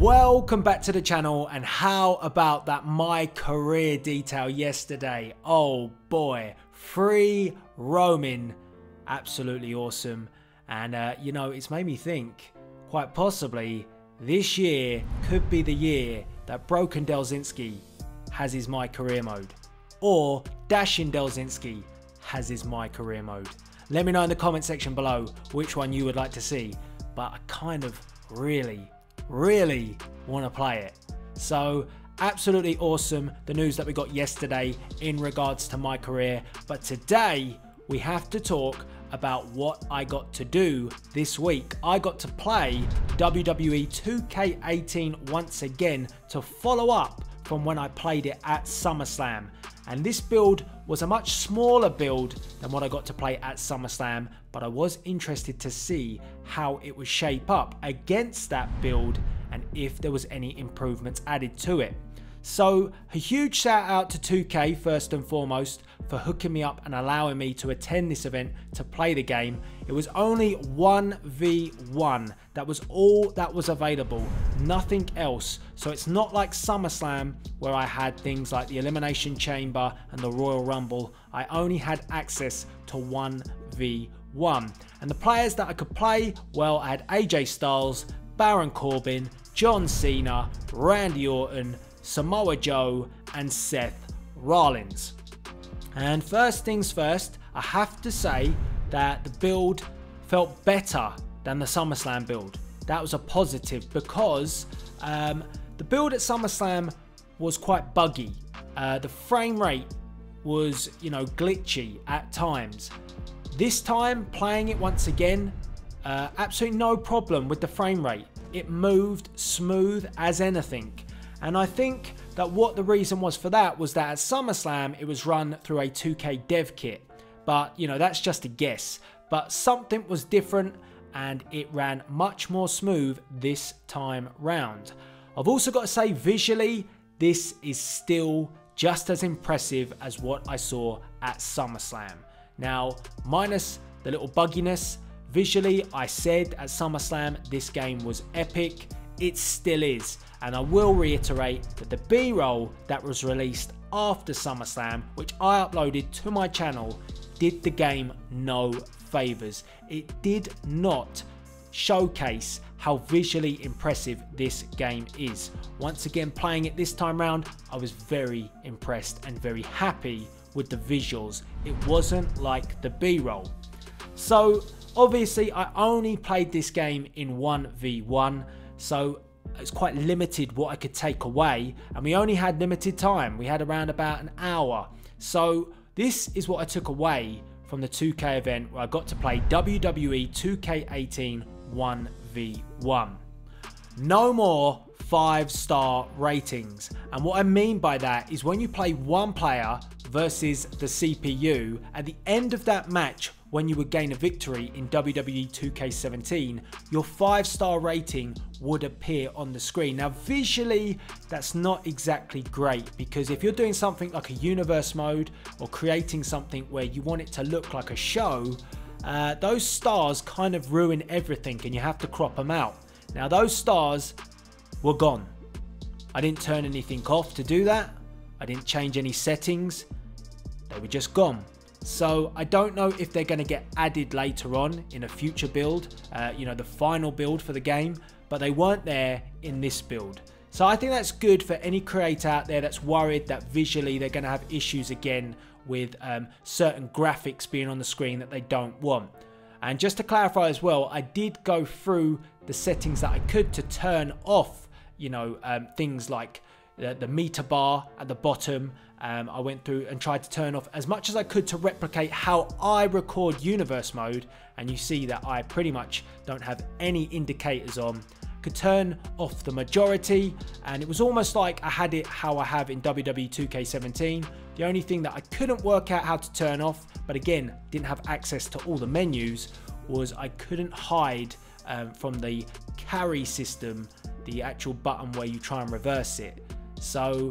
Welcome back to the channel, and how about that my career detail yesterday? Oh boy, free roaming, absolutely awesome. And you know, it's made me think quite possibly this year could be the year that Broken Delzinski has his my career mode, or Dashing Delzinski has his my career mode. Let me know in the comment section below which one you would like to see, but I kind of really want to play it. So absolutely awesome, the news that we got yesterday in regards to my career. But today we have to talk about what I got to do this week. I got to play WWE 2K18 once again to follow up from when I played it at SummerSlam. And this build was a much smaller build than what I got to play at SummerSlam, but I was interested to see how it would shape up against that build and if there was any improvements added to it. So a huge shout out to 2K first and foremost for hooking me up and allowing me to attend this event to play the game. It was only 1v1, that was all that was available, nothing else. So it's not like SummerSlam where I had things like the Elimination Chamber and the Royal Rumble. I only had access to 1v1. And the players that I could play, well, I had AJ Styles, Baron Corbin, John Cena, Randy Orton, Samoa Joe and Seth Rollins. And first things first, I have to say that the build felt better than the SummerSlam build. That was a positive because the build at SummerSlam was quite buggy. The frame rate was, you know, glitchy at times. This time, playing it once again, absolutely no problem with the frame rate. It moved smooth as anything. And I think that what the reason was for that was that at SummerSlam it was run through a 2K dev kit. But you know, that's just a guess. But something was different and it ran much more smooth this time round. I've also got to say, visually, this is still just as impressive as what I saw at SummerSlam. Now, minus the little bugginess, visually I said at SummerSlam this game was epic. It still is. And I will reiterate that the B-roll that was released after SummerSlam, which I uploaded to my channel, did the game no favours. It did not showcase how visually impressive this game is. Once again, playing it this time round, I was very impressed and very happy with the visuals. It wasn't like the B-roll. So obviously I only played this game in 1v1, so it's quite limited what I could take away, and we only had limited time. We had around about an hour. So this is what I took away from the 2K event, where I got to play WWE 2K18 1v1. No more 5-star ratings. And what I mean by that is when you play one player versus the CPU, at the end of that match, when you would gain a victory in WWE 2K17, your 5-star rating would appear on the screen. Now visually, that's not exactly great, because if you're doing something like a universe mode or creating something where you want it to look like a show, those stars kind of ruin everything and you have to crop them out. Now those stars were gone. I didn't turn anything off to do that. I didn't change any settings. They were just gone. So I don't know if they're going to get added later on in a future build, you know, the final build for the game, but they weren't there in this build. So I think that's good for any creator out there that's worried that visually they're going to have issues again with certain graphics being on the screen that they don't want. And just to clarify as well, I did go through the settings that I could to turn off, you know, things like the meter bar at the bottom. I went through and tried to turn off as much as I could to replicate how I record universe mode, and you see that I pretty much don't have any indicators on. Could turn off the majority, and it was almost like I had it how I have in WWE 2K17. The only thing that I couldn't work out how to turn off, but again didn't have access to all the menus, was I couldn't hide from the carry system, the actual button where you try and reverse it. So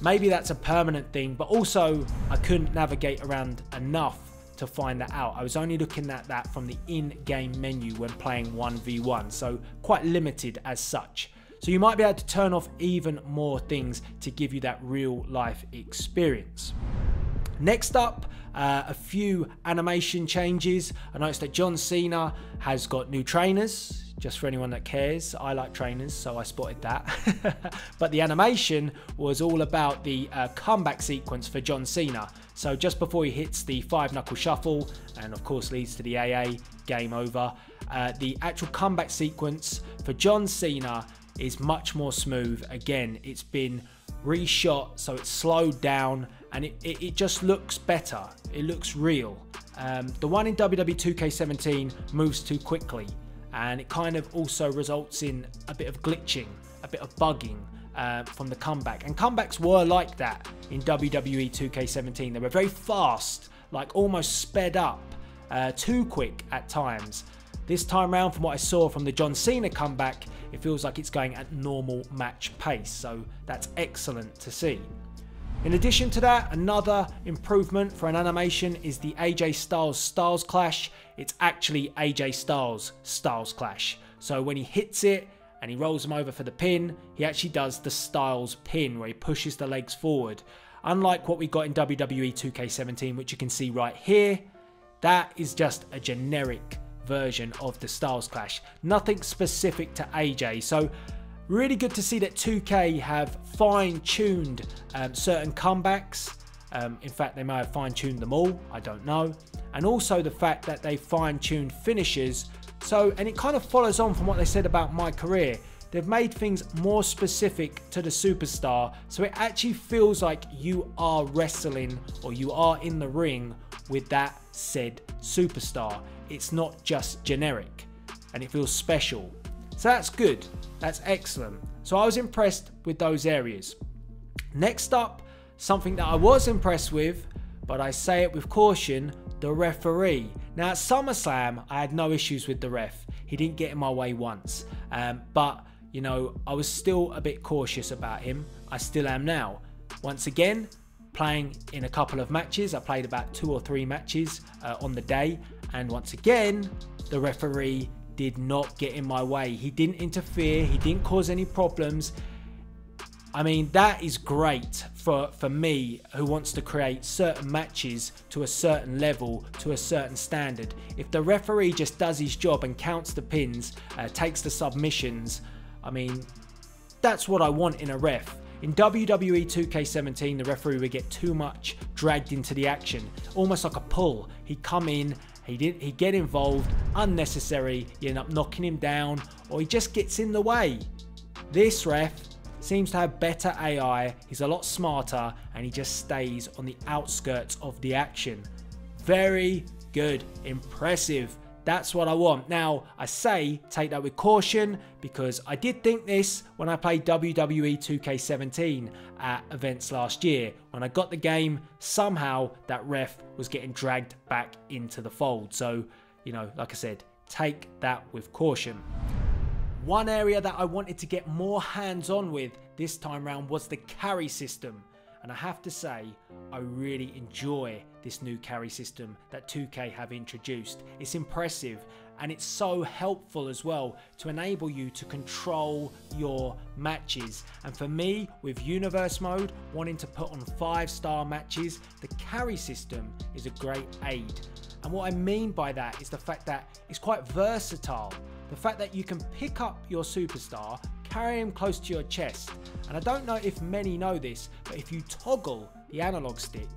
maybe that's a permanent thing, but also I couldn't navigate around enough to find that out. I was only looking at that from the in-game menu when playing 1v1, so quite limited as such. So you might be able to turn off even more things to give you that real life experience. Next up, a few animation changes. I noticed that John Cena has got new trainers. Just for anyone that cares, I like trainers, so I spotted that. But the animation was all about the comeback sequence for John Cena. So just before he hits the 5-knuckle shuffle, and of course leads to the AA, game over, the actual comeback sequence for John Cena is much more smooth. Again, it's been reshot, so it's slowed down, and it just looks better. It looks real. The one in WWE 2K18 moves too quickly, and it kind of also results in a bit of glitching, a bit of bugging from the comeback. And comebacks were like that in WWE 2K18. They were very fast, like almost sped up, too quick at times. This time around, from what I saw from the John Cena comeback, it feels like it's going at normal match pace, so that's excellent to see. In addition to that, another improvement for an animation is the AJ Styles Clash. It's actually AJ Styles Clash. So when he hits it and he rolls him over for the pin, he actually does the Styles pin where he pushes the legs forward. Unlike what we got in WWE 2K18, which you can see right here, that is just a generic version of the Styles Clash. Nothing specific to AJ. So really good to see that 2K have fine-tuned certain comebacks. In fact, they may have fine-tuned them all, I don't know. And also the fact that they fine-tuned finishes. So, and it kind of follows on from what they said about My Career. They've made things more specific to the superstar, so it actually feels like you are wrestling or you are in the ring with that said superstar. It's not just generic, and it feels special. So that's good. That's excellent. So I was impressed with those areas. Next up, something that I was impressed with, but I say it with caution, the referee. Now at SummerSlam, I had no issues with the ref. He didn't get in my way once. But, you know, I was still a bit cautious about him. I still am now. Once again, playing in a couple of matches. I played about 2 or 3 matches on the day. And once again, the referee did not get in my way. He didn't interfere. He didn't cause any problems. I mean, that is great for me, who wants to create certain matches to a certain level, to a certain standard. If the referee just does his job and counts the pins, takes the submissions, I mean, that's what I want in a ref. In WWE 2K18, the referee would get too much dragged into the action, almost like a pull. He'd come in, he'd get involved, unnecessary, you end up knocking him down, or he just gets in the way. This ref seems to have better AI, he's a lot smarter, and he just stays on the outskirts of the action. Very good, impressive. That's what I want. Now, I say take that with caution, because I did think this when I played WWE 2K17 at events last year. When I got the game, somehow that ref was getting dragged back into the fold. So, you know, like I said, take that with caution. One area that I wanted to get more hands-on with this time round was the carry system. And I have to say, I really enjoy this new carry system that 2K have introduced. It's impressive, and it's so helpful as well to enable you to control your matches. And for me, with Universe Mode, wanting to put on 5-star matches, the carry system is a great aid. And what I mean by that is the fact that it's quite versatile. The fact that you can pick up your superstar, carry him close to your chest. And I don't know if many know this, but if you toggle the analog stick,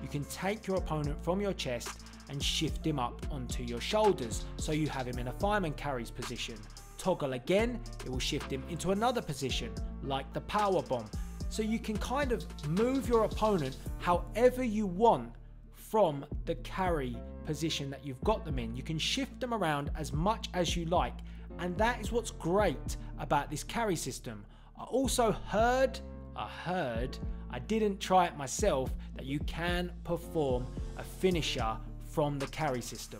you can take your opponent from your chest and shift him up onto your shoulders, so you have him in a fireman carries position. Toggle again, it will shift him into another position, like the power bomb. So you can kind of move your opponent however you want from the carry position that you've got them in. You can shift them around as much as you like, and that is what's great about this carry system. I also heard, I didn't try it myself, that you can perform a finisher from the carry system.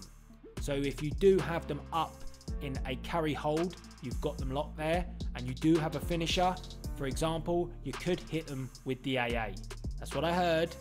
So if you do have them up in a carry hold, you've got them locked there, and you do have a finisher, for example, you could hit them with the AA. That's what I heard,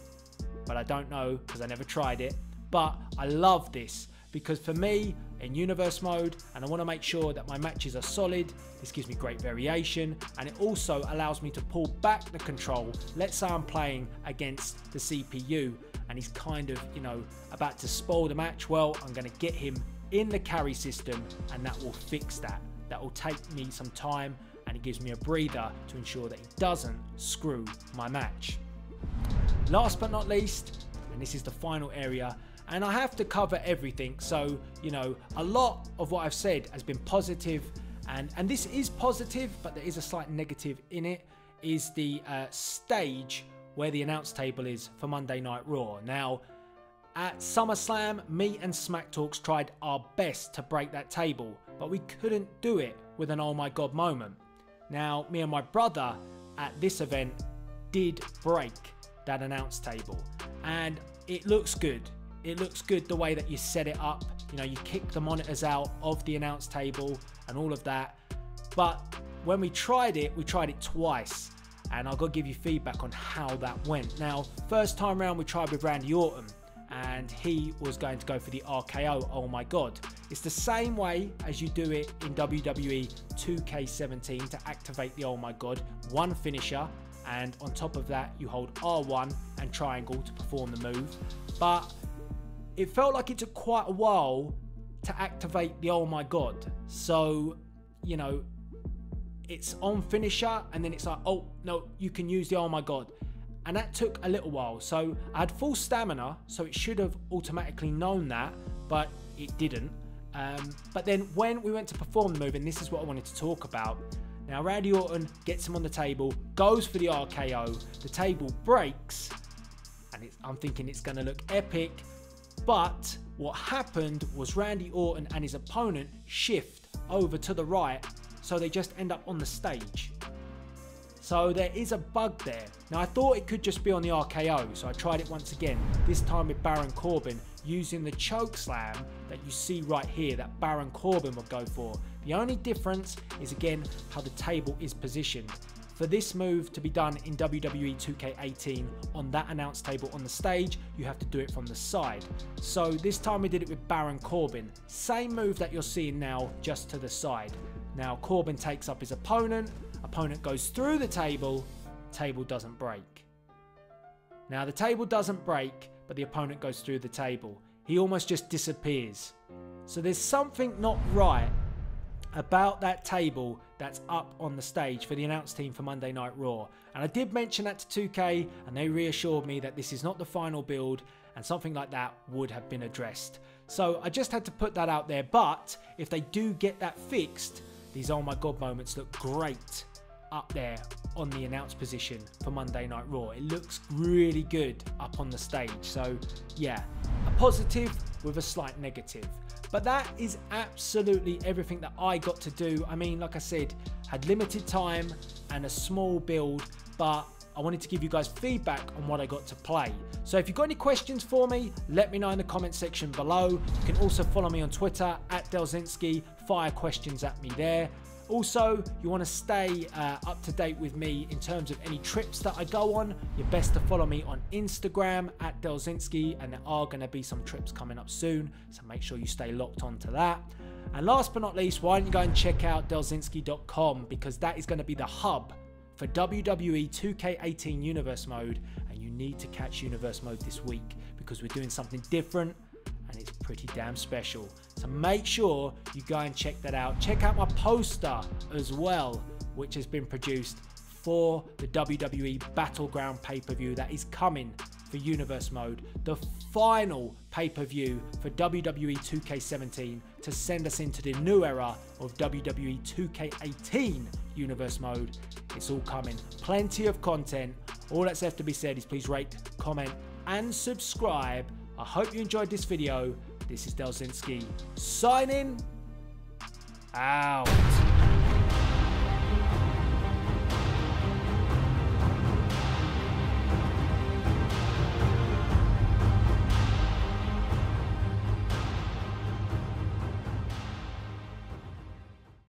but I don't know because I never tried it. But I love this because for me, in universe mode, and I want to make sure that my matches are solid, this gives me great variation, and it also allows me to pull back the control. Let's say I'm playing against the CPU and he's kind of, you know, about to spoil the match. Well, I'm going to get him in the carry system, and that will fix that. That will take me some time, and it gives me a breather to ensure that he doesn't screw my match. Last but not least, and this is the final area, and I have to cover everything, so you know, a lot of what I've said has been positive, and this is positive, but there is a slight negative in it, is the stage where the announce table is for Monday Night Raw. Now, at SummerSlam, me and Smack Talks tried our best to break that table, but we couldn't do it with an oh my god moment. Now, me and my brother at this event did break that announce table, and it looks good. It looks good the way that you set it up. You know, you kick the monitors out of the announce table and all of that. But when we tried it twice, and I've got to give you feedback on how that went. Now, first time round we tried with Randy Orton, and he was going to go for the RKO, oh my god. It's the same way as you do it in WWE 2K18 to activate the oh my god. One finisher, and on top of that you hold R1 and triangle to perform the move. But it felt like it took quite a while to activate the oh my god. So, you know, it's on finisher and then it's like, oh no, you can use the oh my god. And that took a little while. So I had full stamina, so it should have automatically known that, but it didn't. But then when we went to perform the move, and this is what I wanted to talk about. Now Randy Orton gets him on the table, goes for the RKO, the table breaks, and I'm thinking it's going to look epic. But what happened was Randy Orton and his opponent shift over to the right, so they just end up on the stage. So there is a bug there. Now I thought it could just be on the RKO, so I tried it once again, this time with Baron Corbin, using the choke slam that you see right here that Baron Corbin would go for. The only difference is again how the table is positioned. For this move to be done in WWE 2K18 on that announce table on the stage, you have to do it from the side. So this time we did it with Baron Corbin. Same move that you're seeing now, just to the side. Now Corbin takes up his opponent goes through the table doesn't break. Now the table doesn't break, but the opponent goes through the table. He almost just disappears. So there's something not right about that table that's up on the stage for the announce team for Monday Night Raw. And I did mention that to 2K, and they reassured me that this is not the final build and something like that would have been addressed. So I just had to put that out there. But if they do get that fixed, these oh my god moments look great up there on the announce position for Monday Night Raw. It looks really good up on the stage. So yeah, a positive with a slight negative. But that is absolutely everything that I got to do. I mean, like I said, had limited time and a small build, but I wanted to give you guys feedback on what I got to play. So if you've got any questions for me, let me know in the comment section below. You can also follow me on Twitter at Delzinski. Fire questions at me there. Also, you want to stay up to date with me in terms of any trips that I go on, you're best to follow me on Instagram at Delzinski, and there are going to be some trips coming up soon, so make sure you stay locked on to that. And last but not least, why don't you go and check out delzinski.com, because that is going to be the hub for WWE 2K18 Universe Mode, and you need to catch Universe Mode this week because we're doing something different and it's pretty damn special. So make sure you go and check that out. Check out my poster as well, which has been produced for the WWE Battleground pay-per-view that is coming for Universe Mode, the final pay-per-view for WWE 2K17 to send us into the new era of WWE 2K18 Universe Mode. It's all coming. Plenty of content. All that's left to be said is please rate, comment, and subscribe. I hope you enjoyed this video. This is Delzinski signing out.